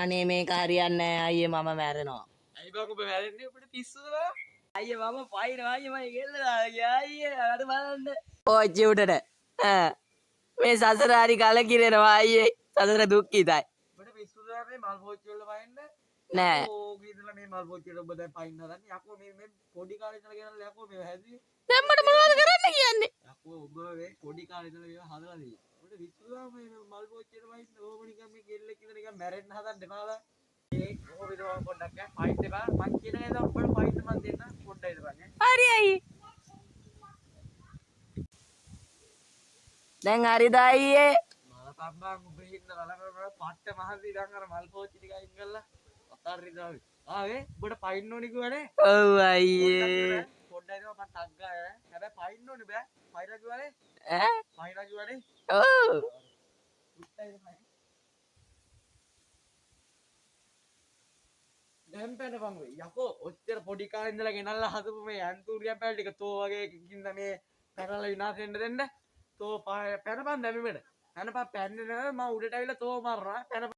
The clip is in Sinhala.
අනේ මේක හරියන්නේ නැහැ අයියේ මම මැරෙනවා. ඇයි බං ඔබ මැරෙන්නේ ඔබට පිස්සුද බං? අයියේ මම පයින්නවා අයියේ මම ගෙල්ලලා අයියේ අර බලන්න. ඕච්චි උඩට. මේ සසර හරි කලකිරෙනවා අයියේ. සසර දුක්ඛිතයි. ඔබට පිස්සුද මේ මල් පෝච්චි වල පයින්න? නෑ. ඕක ඉඳලා මේ මල් පෝච්චි වල ඔබ දැන් පයින්න හදන්නේ. යකෝ මේ පොඩි කාලේ ඉඳලා ගෙනල්ලා යකෝ මේ හැදුවේ. දැන් මට මොනවද කරන්න කියන්නේ? යකෝ ඔබ මේ පොඩි කාලේ ඉඳලා මේවා හදලා දෙයි. ඔබට පිස්සුද මේ මල් පෝච්චි වල පයින්න ඕක නිකන් මේ කෙල්ලෙක් ඉඳලා නිකන් මැරෙන්න හදන්න එපා බං. ඒ කොහොමද මම පොඩ්ඩක් පයින් දෙපා මං කියන නේද ඔබට පයින් මං දෙන්න පොඩ්ඩයි දෙපන්නේ. හරි අයියේ. දැන් හරිද අයියේ? මල තම්බන් ඔබ හින්න බලන්න පට්ට මහන්සි ඉඳන් අර මල් පෝච්චි ටික අයින් කරලා අතාරින්න ආවේ. ආවේ ඔබට පයින්න ඕනි කිව්වනේ. ඔව් අයියේ. පොඩ්ඩයි දෙපා මං ටක් ගාය. හැබැයි පයින්න ඕනි බෑ. පයිලා කිව්වනේ. ඈ? පයිලා කිව්වනේ. ඔව්. දැන් පැනපන් වෙයි. යකෝ ඔච්චර පොඩි කාලේ ඉඳලා ගෙනල්ලා හදපු මේ ඇන්තූරියම් පැල් ටික තෝ වගේ එකකින්ද මේ පැනලා විනාශ වෙන්න දෙන්න. තෝ පැනපන් දැන් මෙමෙට. පැනපන් පැන්නේ නැත්නම් මම උඩට ඇවිල්ලා තෝ මරනවා. පැනපන්